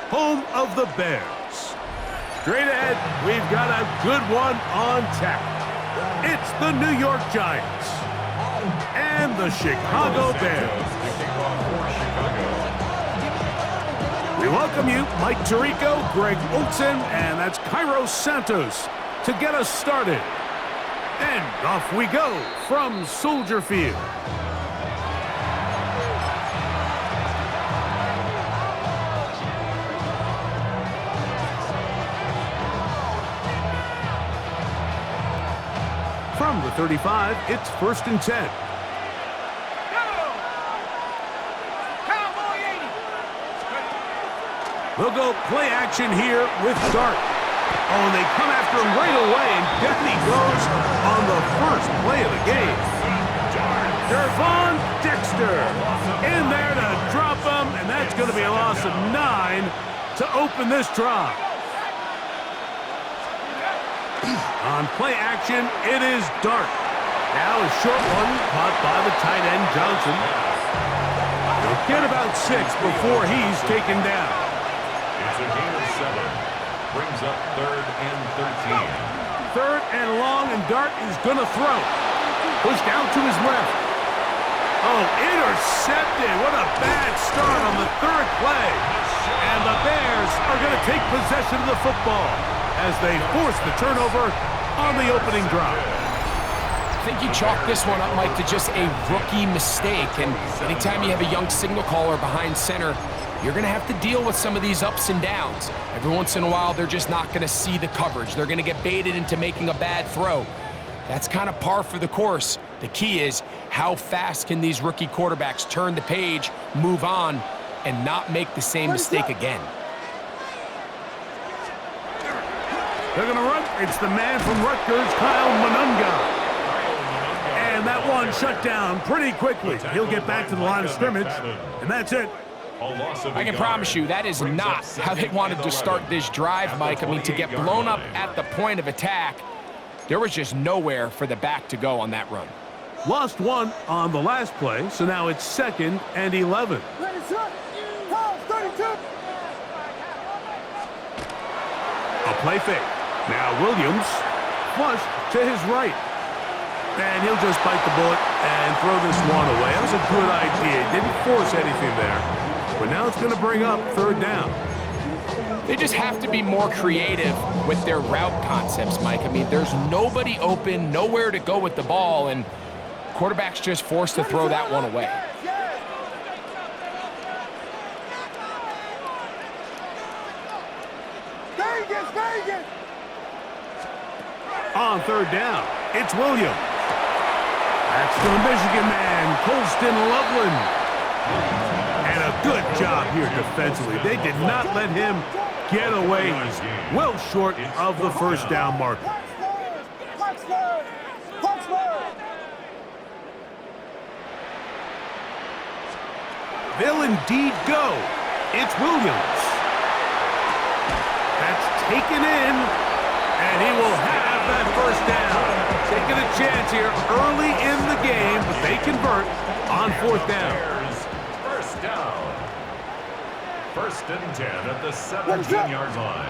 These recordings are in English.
home of the Bears. Straight ahead, we've got a good one on tap. It's the New York Giants and the Chicago Bears. We welcome you, Mike Tirico, Greg Olson, and that's Cairo Santos to get us started. And off we go from Soldier Field. From the 35, it's 1st and 10. They'll go play action here with Dart. Oh, they come after him right away, and down he goes on the first play of the game. Dervon Dexter in there to drop him, and that's going to be a loss of 9 to open this drive. On play action, it is Dart. Now a short one caught by the tight end Johnson. He'll get about 6 before he's taken down. It's a gain of 7. Brings up 3rd and 13. 3rd and long, and Dart is going to throw. Pushed out to his left. Oh, intercepted. What a bad start on the 3rd play. And the Bears are going to take possession of the football as they force the turnover on the opening drive. I think you chalk this one up, Mike, to just a rookie mistake. And anytime you have a young signal caller behind center, you're going to have to deal with some of these ups and downs. Every once in a while, they're just not going to see the coverage. They're going to get baited into making a bad throw. That's kind of par for the course. The key is how fast can these rookie quarterbacks turn the page, move on, and not make the same mistake again. They're going to run. It's the man from Rutgers, Kyle Monunga. And that one shut down pretty quickly. He'll get back to the line of scrimmage, and that's it. I can promise you that is not how they wanted to start this drive, Mike. I mean, to get blown up at the point of attack, there was just nowhere for the back to go on that run. Lost 1 on the last play, so now it's 2nd and 11. A play fake. Now Williams flushed to his right. And he'll just bite the bullet and throw this one away. That was a good idea. Didn't force anything there. But now it's going to bring up 3rd down. They just have to be more creative with their route concepts, Mike. I mean, there's nobody open, nowhere to go with the ball, and quarterback's just forced to throw that one away. On 3rd down, it's Williams. That's the Michigan man, Colston Loveland. And a good job here defensively. They did not let him get away. He's well short of the 1st down marker. They'll indeed go. It's Williams. That's taken in, and he will have that 1st down. Taking a chance here early in the game, but they convert on 4th down. 1st down. 1st and 10 at the 17-yard line.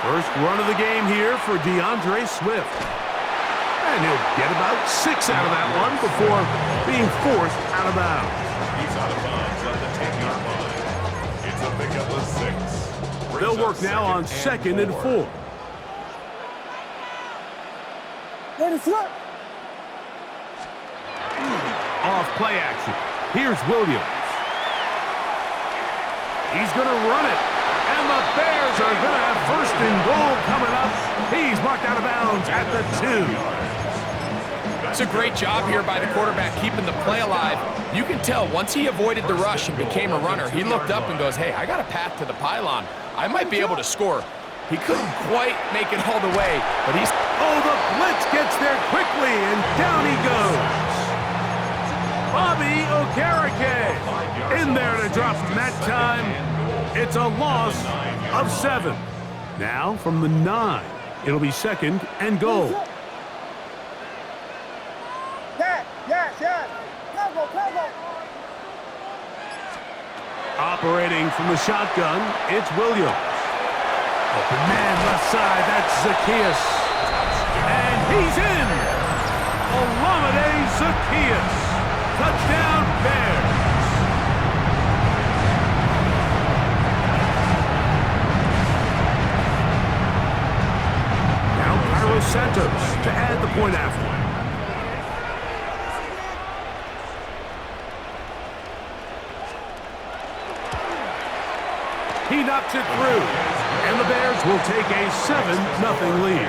First run of the game here for DeAndre Swift. And he'll get about 6 out of that one before being forced out of bounds. He's out of bounds at the 10-yard line. It's a pickup of 6. They'll work now on 2nd and 4. Off play action. Here's Williams. He's going to run it. And the Bears are going to have 1st and goal coming up. He's marked out of bounds at the 2. It's a great job here by the quarterback keeping the play alive. You can tell once he avoided the rush and became a runner, he looked up and goes, hey, I got a path to the pylon. I might be able to score. He couldn't quite make it all the way, but he's... Oh, the blitz gets there quickly, and down he goes. Bobby Okereke in there to drop him that time. It's a loss of 7. Now from the 9, it'll be 2nd and goal. Operating from the shotgun, it's Williams. Open man left side, that's Zacchaeus. And he's in! Olamide Zacchaeus. Touchdown, Bears. Now Carlos Santos to add the point after. He knocks it through, and the Bears will take a 7-0 lead.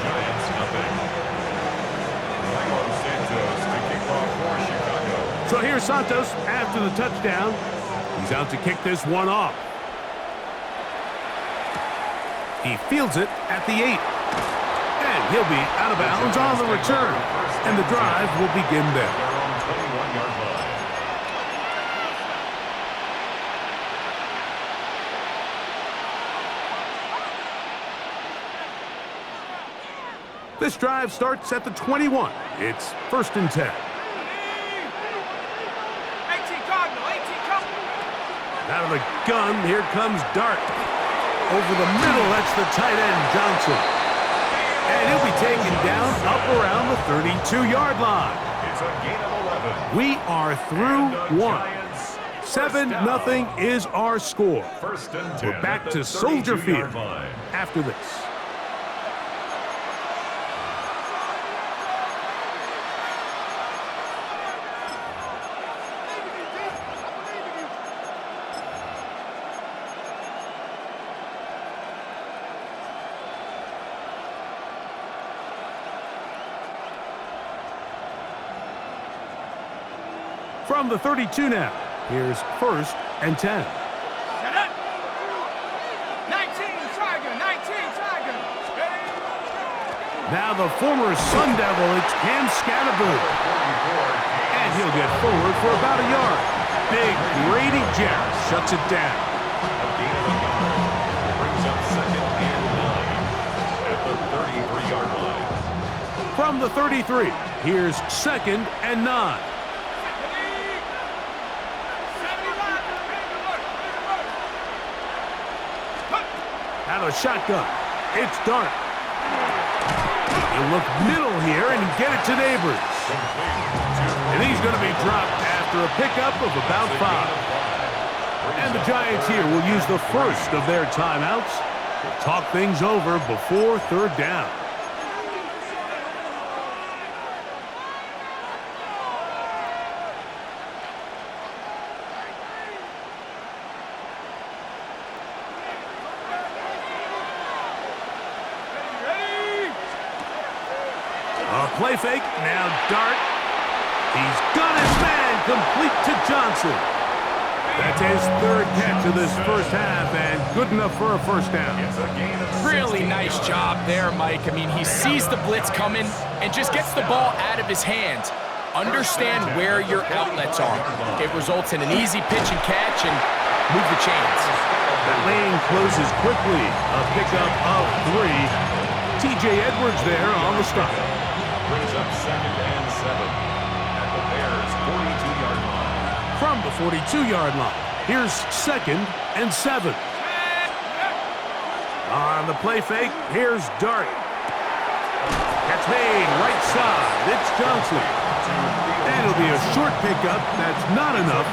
Giants nothing. Carlos Santos to kick off for Chicago. So here's Santos after the touchdown. He's out to kick this one off. He fields it at the 8. And he'll be out of bounds on the return. And the drive will begin there. Their own 21-yard line. This drive starts at the 21. It's 1st and 10. Out of the gun, here comes Dart. Over the middle, that's the tight end, Johnson. And he'll be taken down up around the 32-yard line. It's a gain of 11. We are through one. 7-0 is our score. 1st and 10. We're back to Soldier Field line. after this. From the 32 now, here's 1st and 10. Set up. 19 Tiger. Now the former Sun Devil, it's Cam Scattergood. And he'll get forward for about a yard. Big Grady Jarrett shuts it down. A gain of a yard. Brings up 2nd and 9 at the 33-yard line. From the 33, here's 2nd and 9. Out of the shotgun, it's Dart. He'll look middle here and get it to Neighbors. And he's going to be dropped after a pickup of about 5. And the Giants here will use the first of their timeouts to talk things over before 3rd down. A play fake, now Dart. He's got his man complete to Johnson. That's his 3rd catch of this first half and good enough for a 1st down. It's a gain of Really nice job there, Mike. I mean, he sees the blitz coming and just gets the ball out of his hands. Understand where your outlets are. It results in an easy pitch and catch and move the chains. That lane closes quickly. A pickup of 3. T.J. Edwards there on the stop. Brings up 2nd and 7 at the Bears' 42-yard line. From the 42-yard line, here's 2nd and 7. On the play fake, here's Dart. Catch made, right side, it's Johnson. And it'll be a short pickup that's not enough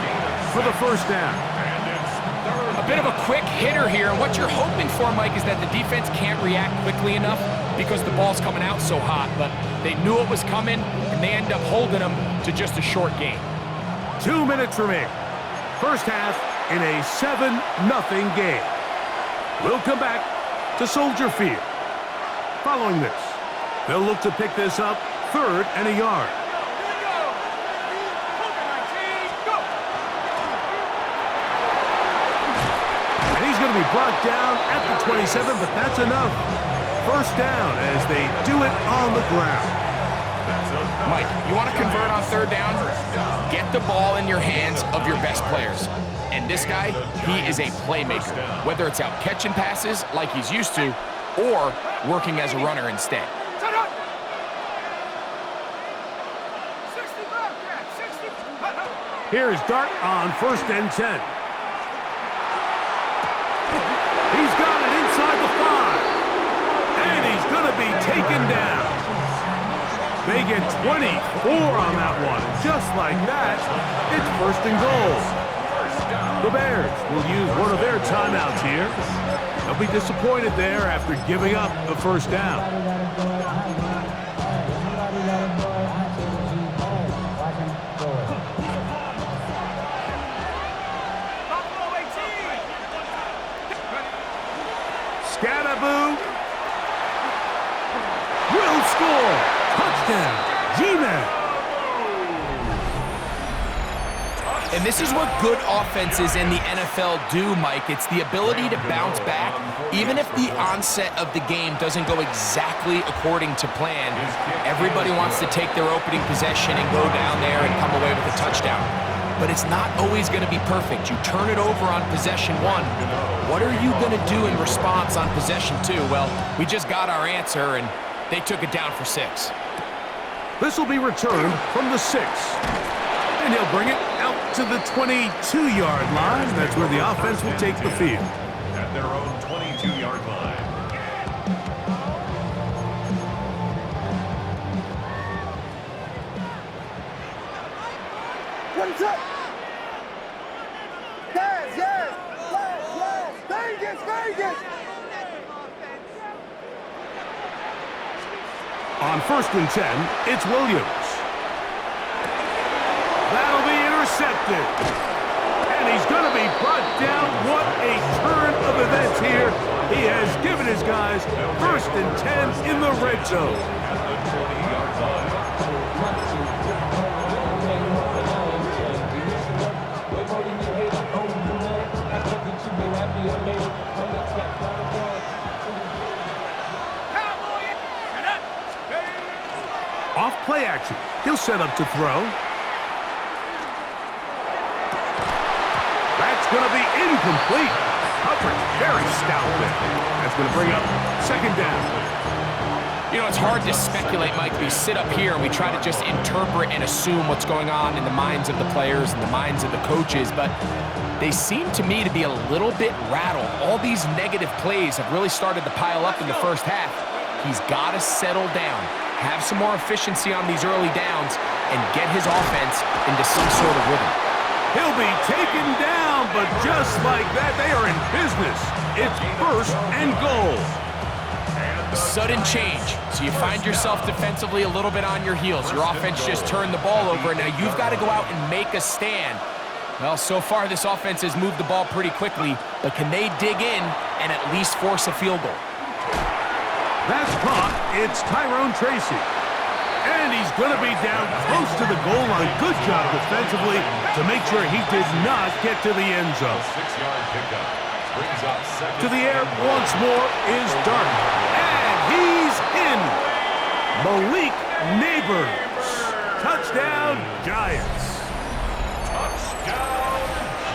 for the 1st down. A bit of a quick hitter here. What you're hoping for, Mike, is that the defense can't react quickly enough because the ball's coming out so hot. But they knew it was coming, and they end up holding them to just a short game. 2 minutes remaining. First half in a 7-0 game. We'll come back to Soldier Field. Following this, they'll look to pick this up 3rd and a yard. And he's going to be brought down at the 27, but that's enough. 1st down as they do it on the ground. Mike, you want to convert on 3rd down? Get the ball in your hands of your best players. And this guy, he is a playmaker. Whether it's out catching passes like he's used to or working as a runner instead. Here's Dart on 1st and 10. be taken down. They get 24 on that one. Just like that, it's first and goal. The Bears will use one of their timeouts here. They'll be disappointed there after giving up the first down. Scattaboo will score. Touchdown, G-Man. And this is what good offenses in the NFL do, Mike. It's the ability to bounce back, even if the onset of the game doesn't go exactly according to plan. Everybody wants to take their opening possession and go down there and come away with a touchdown. But it's not always going to be perfect. You turn it over on possession 1. What are you going to do in response on possession 2? Well, we just got our answer, and they took it down for 6. This will be returned from the 6. And he'll bring it out to the 22-yard line. That's where the offense will take the field. At their own 22-yard line. What's up? Yes, yes, Vegas, Vegas. On 1st and 10, it's Williams. That'll be intercepted. And he's going to be brought down. What a turn of events here. He has given his guys 1st and 10 in the red zone. At the 20-yard line. Off play action. He'll set up to throw. That's going to be incomplete. Coverage very stout there. That's going to bring up 2nd down. You know, it's hard to speculate, Mike. We sit up here and we try to just interpret and assume what's going on in the minds of the players and the minds of the coaches, but they seem to me to be a little bit rattled. All these negative plays have really started to pile up in the first half. He's got to settle down, have some more efficiency on these early downs, and get his offense into some sort of rhythm. He'll be taken down, but just like that, they are in business. It's 1st and goal. Sudden change. So you find yourself defensively a little bit on your heels. Your offense just turned the ball over, and now you've got to go out and make a stand. Well, so far this offense has moved the ball pretty quickly, but can they dig in and at least force a field goal? That's caught. It's Tyrone Tracy. And he's going to be down close to the goal line. Good job defensively to make sure he did not get to the end zone. 6-yard pickup. Brings up 2nd. To the air once more is Darton. And he's in. Malik Neighbors. Touchdown, Giants.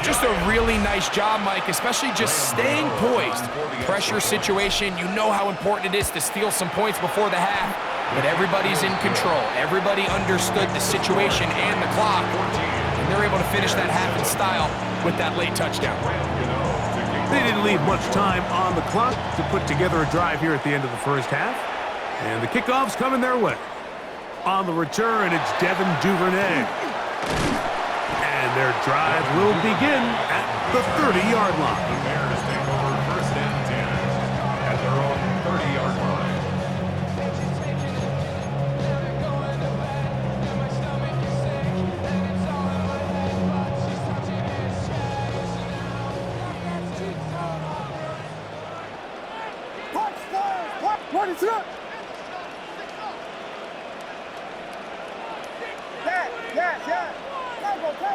Just a really nice job, Mike, especially just staying poised. Pressure situation, you know how important it is to steal some points before the half, but everybody's in control. Everybody understood the situation and the clock, and they're able to finish that half in style with that late touchdown. They didn't leave much time on the clock to put together a drive here at the end of the first half, and the kickoff's coming their way. On the return, it's Devin Duvernay. And their drive will begin at the 30-yard line. The Bears take over 1st and 10 at their own 30-yard line. What is up? Yes.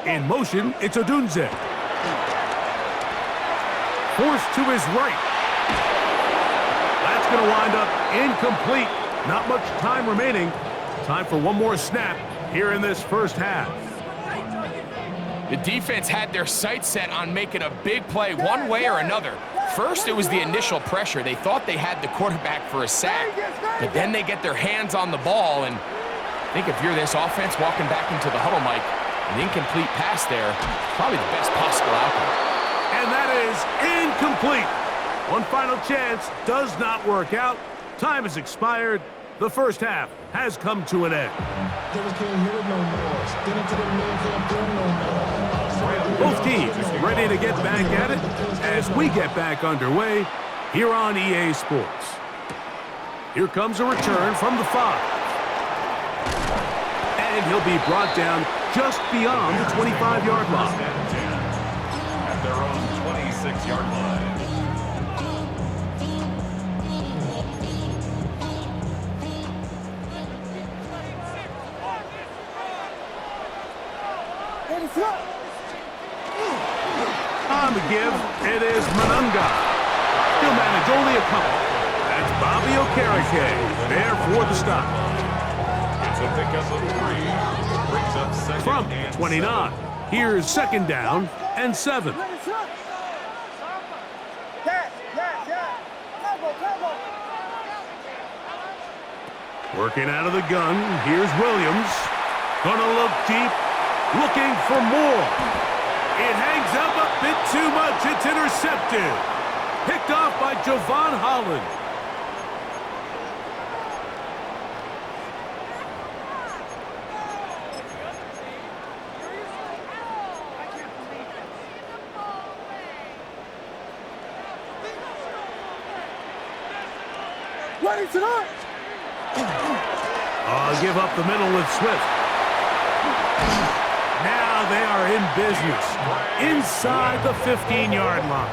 In motion, it's Odunze. Forced to his right. That's going to wind up incomplete. Not much time remaining. Time for one more snap here in this first half. The defense had their sights set on making a big play one way or another. First, it was the initial pressure. They thought they had the quarterback for a sack, but then they get their hands on the ball, and I think if you're this offense walking back into the huddle, Mike, an incomplete pass there, probably the best possible outcome. And that is incomplete. One final chance does not work out. Time has expired. The first half has come to an end. Both teams ready to get back at it as we get back underway here on EA Sports. Here comes a return from the 5. And he'll be brought down just beyond the 25-yard line. At their own 26-yard line. On the give, it is Manunga. He'll manage only a couple. That's Bobby Okereke there for the stop. It's a pickup of 3. Brings up second From and 29, here's second down and 7. Working out of the gun, here's Williams. Gonna look deep, looking for more. It hangs up a bit too much. It's intercepted. Picked off by Javon Holland. Give up the middle with Swift. Now they are in business inside the 15-yard line.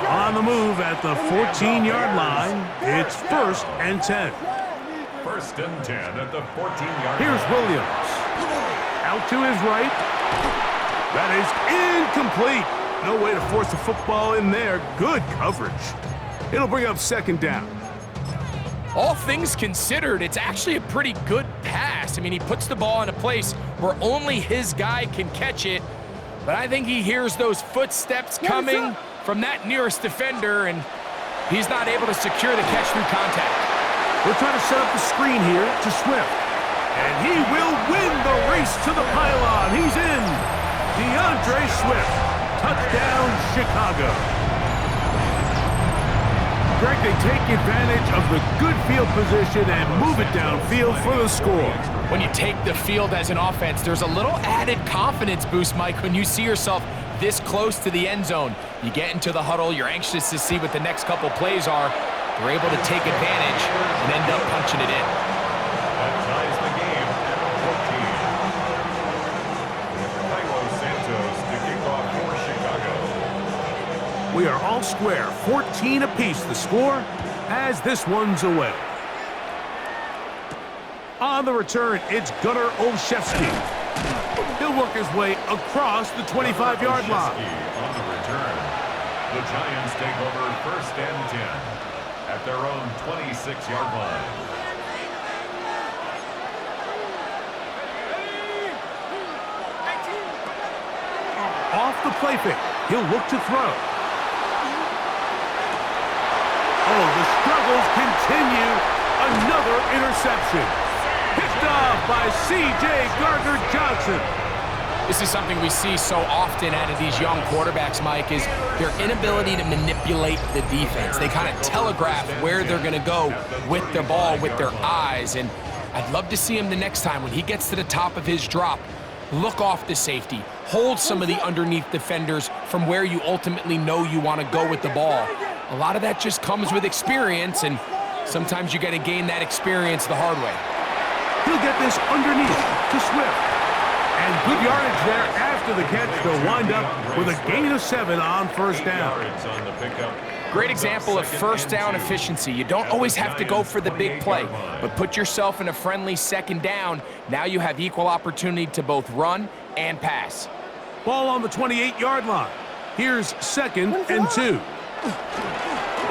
On the move at the 14-yard line, it's 1st and 10. 1st and 10 at the 14-yard line. Here's Williams. Out to his right. That is incomplete. No way to force the football in there. Good coverage. It'll bring up 2nd down. All things considered, it's actually a pretty good pass. I mean, he puts the ball in a place where only his guy can catch it. But I think he hears those footsteps coming from that nearest defender, and he's not able to secure the catch through contact. We're trying to set up the screen here to Swift. And he will win the race to the pylon. He's in. DeAndre Swift. Touchdown, Chicago. Greg, they take advantage of the good field position and move it downfield for the score. When you take the field as an offense, there's a little added confidence boost, Mike, when you see yourself this close to the end zone. You get into the huddle, you're anxious to see what the next couple plays are. They're able to take advantage and end up punching it in. That ties the game at 14. Cairo Santos to kick off for Chicago. We are all square, 14 apiece the score as this one's away. On the return, it's Gunnar Olszewski. He'll work his way across the 25-yard line. On the return, the Giants take over 1st and 10 at their own 26-yard line. Off the play fake, he'll look to throw. Oh, the struggles continue. Another interception. Picked off by C.J. Gardner-Johnson. This is something we see so often out of these young quarterbacks, Mike, is their inability to manipulate the defense. They kind of telegraph where they're going to go with the ball, with their eyes. And I'd love to see him the next time when he gets to the top of his drop. Look off the safety. Hold some of the underneath defenders from where you ultimately know you want to go with the ball. A lot of that just comes with experience, and sometimes you got to gain that experience the hard way. He'll get this underneath to Swift. And good yardage there after the catch. They'll wind up with a gain of 7 on 1st down. Great example of 1st down efficiency. You don't always have to go for the big play, but put yourself in a friendly 2nd down. Now you have equal opportunity to both run and pass. Ball on the 28-yard line. Here's 2nd and 2.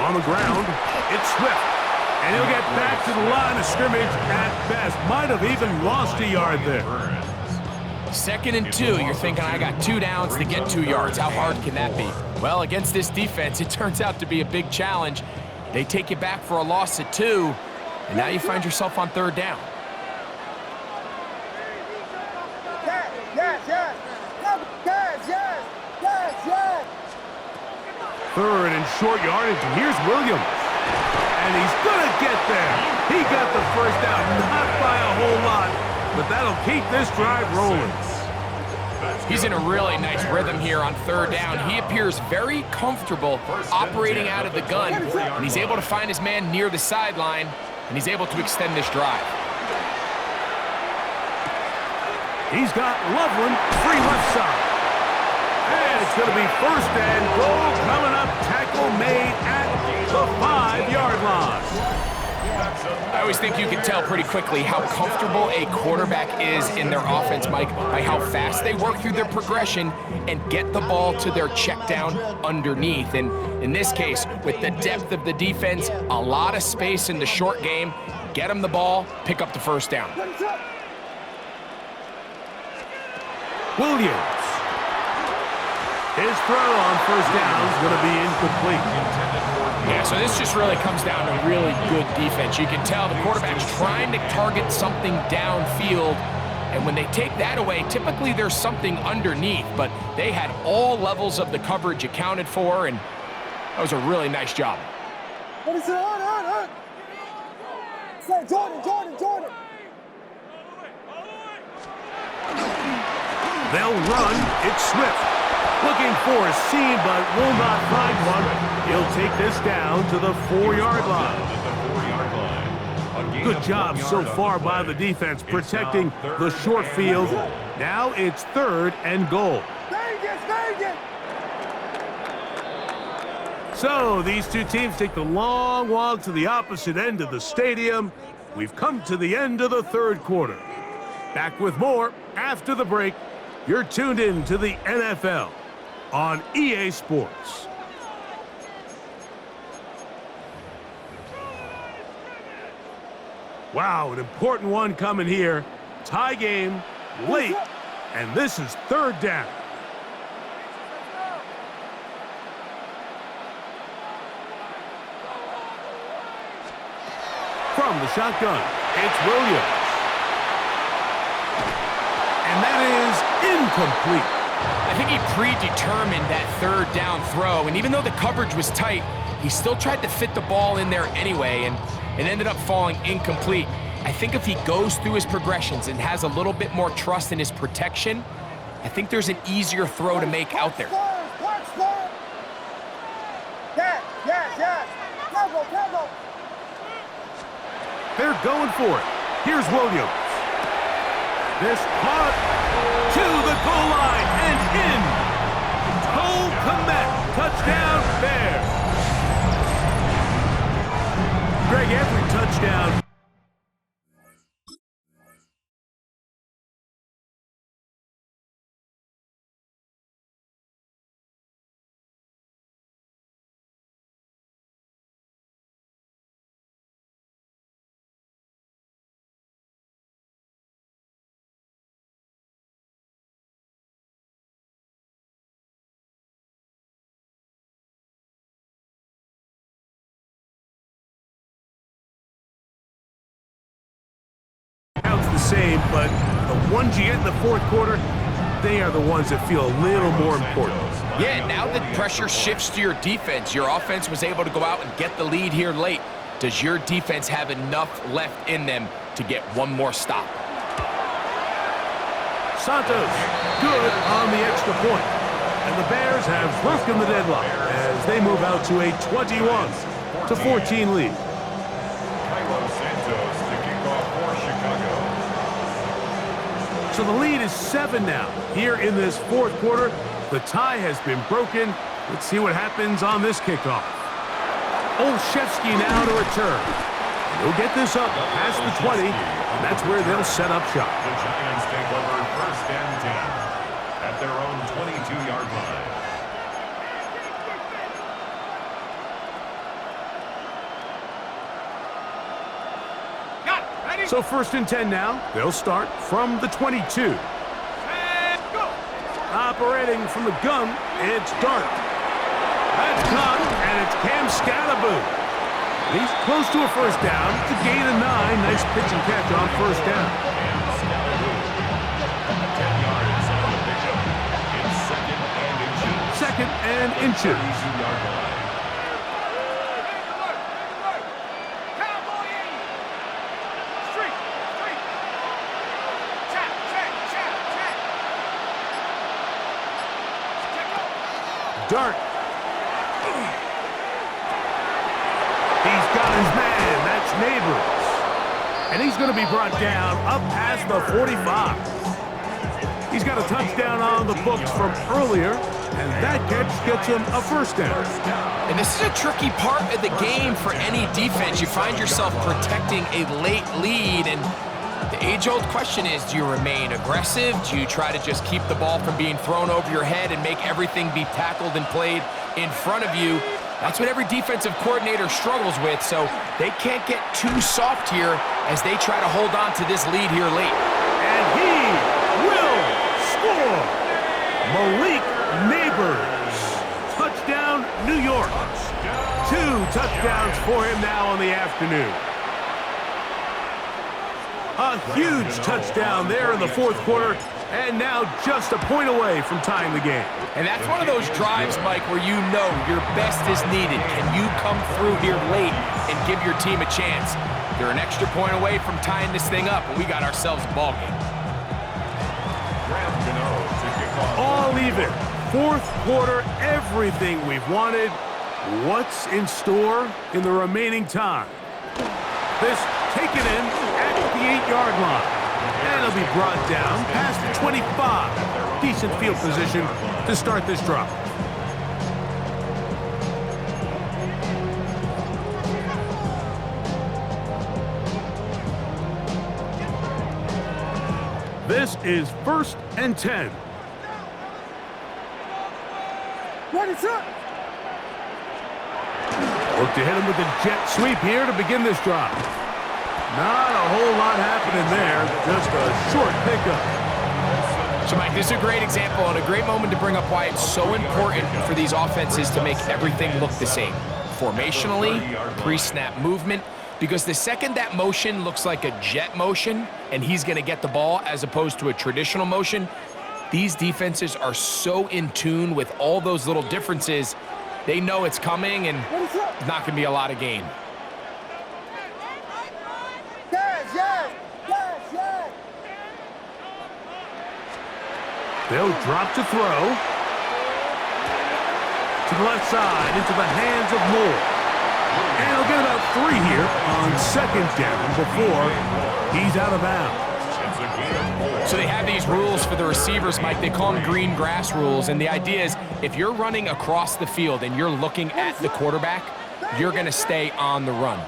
On the ground, it's Swift. And he'll get back to the line of scrimmage at best. Might have even lost a yard there. 2nd and 2. You're thinking, I got 2 downs to get 2 yards. How hard can that be? Well, against this defense, it turns out to be a big challenge. They take you back for a loss at 2, and now you find yourself on 3rd down. Third and short yardage, and here's Williams. And he's going to get there. He got the first down, not by a whole lot, but that'll keep this drive rolling. He's in a really nice rhythm here on third down. He appears very comfortable operating out of the gun, and he's able to find his man near the sideline, and he's able to extend this drive. He's got Loveland free left side. And it's going to be first and goal coming up. Tackle made at the 5-yard line. I always think you can tell pretty quickly how comfortable a quarterback is in their offense, Mike, by how fast they work through their progression and get the ball to their check down underneath. And in this case, with the depth of the defense, a lot of space in the short game, get them the ball, pick up the first down. Williams. His throw on first down is going to be incomplete. Yeah, so this just really comes down to really good defense. You can tell the quarterback's trying to target something downfield, and when they take that away, typically there's something underneath, but they had all levels of the coverage accounted for, and that was a really nice job. What is it? On. Say, Jordan. They'll run. It's Swift. Looking for a seam, but will not find one. He'll take this down to the 4-yard line. Good job so far by the defense protecting the short field. Now it's third and goal. Vegas! So these two teams take the long walk to the opposite end of the stadium. We've come to the end of the third quarter. Back with more after the break. You're tuned in to the NFL on EA Sports. Wow, an important one coming here. Tie game, late, and this is third down. From the shotgun, it's Williams. And that is incomplete. I think he predetermined that third down throw, and even though the coverage was tight, he still tried to fit the ball in there anyway, and it ended up falling incomplete. I think if he goes through his progressions and has a little bit more trust in his protection, I think there's an easier throw to make out there. Yes. Tempo. They're going for it. Here's Williams. This punt to the goal line and in. Cole Kmet, touchdown Bears. Greg, every touchdown. The same, but the ones you get in the fourth quarter, they are the ones that feel a little more important. Yeah, now that pressure shifts to your defense, your offense was able to go out and get the lead here late. Does your defense have enough left in them to get one more stop? Santos, good on the extra point. And the Bears have broken the deadlock as they move out to a 21-14 lead. So the lead is 7 now. Here in this fourth quarter, the tie has been broken. Let's see what happens on this kickoff. Olszewski now to return. He'll get this up past the 20, and that's where they'll set up shop. The Giants take over first and 10 at their own 22-yard line. So first and 10 now. They'll start from the 22. And go. Operating from the gun, it's Dart. That's caught, and it's Cam Scalaboo. He's close to a first down. It's a gain of 9. Nice pitch and catch on first down. Cam Scalaboo, 10 yards on the pickup. It's second and inches. 2nd and inches. 32-yard line. Dart. He's got his man. That's Neighbors. And he's going to be brought down up past the 45. He's got a touchdown on the books from earlier, and that catch gets him a first down. And this is a tricky part of the game for any defense. You find yourself protecting a late lead, and the age-old question is, do you remain aggressive? Do you try to just keep the ball from being thrown over your head and make everything be tackled and played in front of you? That's what every defensive coordinator struggles with, so they can't get too soft here as they try to hold on to this lead here late. And he will score! Malik Neighbors. Touchdown, New York. 2 touchdowns for him now on the afternoon. A huge touchdown there in the fourth quarter, and now just a point away from tying the game. And that's one of those drives, Mike, where you know your best is needed. Can you come through here late and give your team a chance? You're an extra point away from tying this thing up, and we got ourselves a ball game. All even. Fourth quarter, everything we've wanted. What's in store in the remaining time? This taken in at the 8-yard line. And it'll be brought down past the 25. Decent field position to start this drive. This is 1st and 10. Ready, set. Look to hit him with the jet sweep here to begin this drive. Not a whole lot happening there, just a short pickup. So, Mike, this is a great example and a great moment to bring up why it's so important for these offenses to make everything look the same. Formationally, pre-snap movement, because the second that motion looks like a jet motion and he's going to get the ball as opposed to a traditional motion, these defenses are so in tune with all those little differences. They know it's coming, and it's not going to be a lot of gain. They'll drop to throw. To the left side, into the hands of Moore. And he'll get about 3 here on 2nd down before he's out of bounds. So they have these rules for the receivers, Mike. They call them green grass rules, and the idea is if you're running across the field and you're looking at the quarterback, you're going to stay on the run.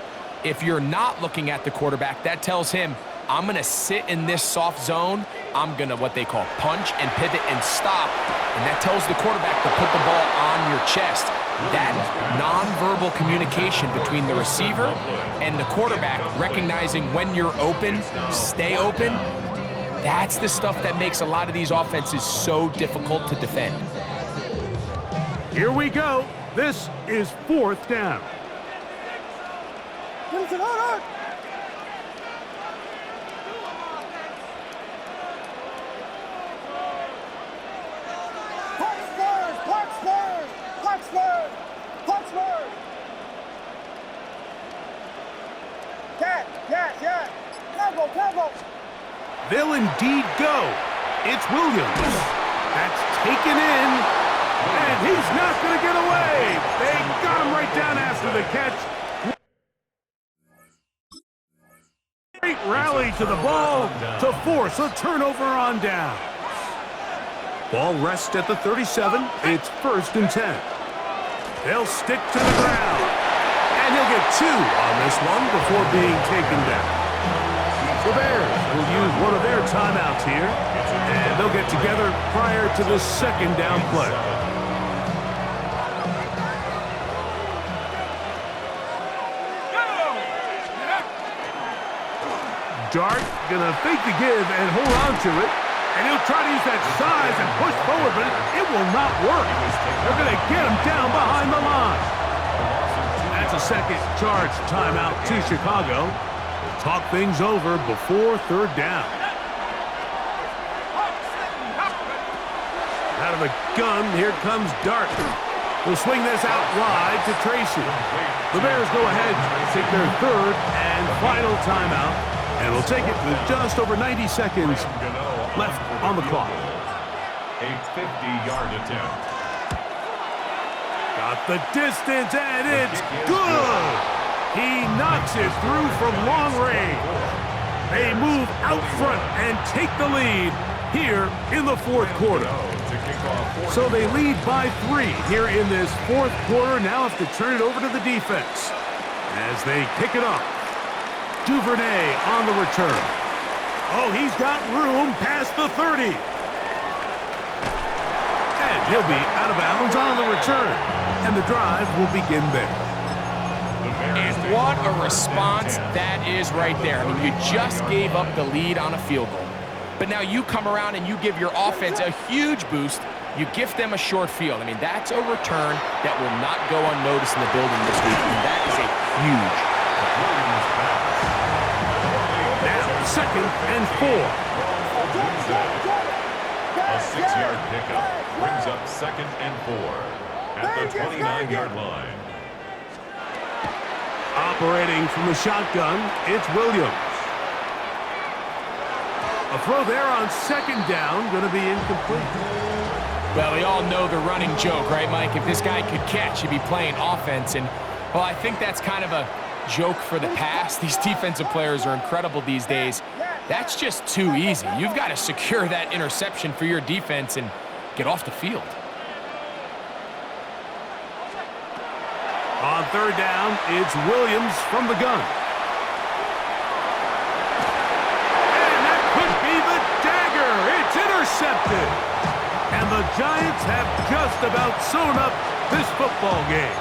If you're not looking at the quarterback, that tells him, I'm going to sit in this soft zone. I'm going to what they call punch and pivot and stop, and that tells the quarterback to put the ball on your chest. That nonverbal communication between the receiver and the quarterback, recognizing when you're open, stay open, that's the stuff that makes a lot of these offenses so difficult to defend. Here we go. This is 4th down. They'll indeed go. It's Williams. That's taken in. And he's not going to get away. They got him right down after the catch. Great rally to the ball to force a turnover on down. Ball rests at the 37. It's 1st and 10. They'll stick to the ground. And he'll get 2 on this one before being taken down. The Bears will use one of their timeouts here, and they'll get together prior to the 2nd down play. Dart gonna fake the give and hold on to it, and he'll try to use that size and push forward, but it will not work. They're gonna get him down behind the line. That's a 2nd charge timeout to Chicago. Talk things over before 3rd down. Out of the gun, here comes Dart. We'll swing this out wide to Tracy. The Bears go ahead, take their 3rd and final timeout, and we'll take it with just over 90 seconds left on the clock. A 50-yard attempt. Got the distance, and it's good. He knocks it through from long range. They move out front and take the lead here in the fourth quarter. So they lead by 3 here in this fourth quarter. Now have to turn it over to the defense as they kick it off. Duvernay on the return. Oh, he's got room past the 30. And he'll be out of bounds on the return. And the drive will begin there. And what a response that is right there. I mean, you just gave up the lead on a field goal. But now you come around and you give your offense a huge boost. You gift them a short field. I mean, that's a return that will not go unnoticed in the building this week. And that is a huge. Now, 2nd and 4. A 6-yard pickup brings up 2nd and 4 at the 29-yard line. Operating from the shotgun, it's Williams. A throw there on 2nd down, going to be incomplete. Well, we all know the running joke, right, Mike? If this guy could catch, he'd be playing offense. And, well, I think that's kind of a joke for the past. These defensive players are incredible these days. That's just too easy. You've got to secure that interception for your defense and get off the field. On 3rd down, it's Williams from the gun. And that could be the dagger. It's intercepted. And the Giants have just about sewn up this football game.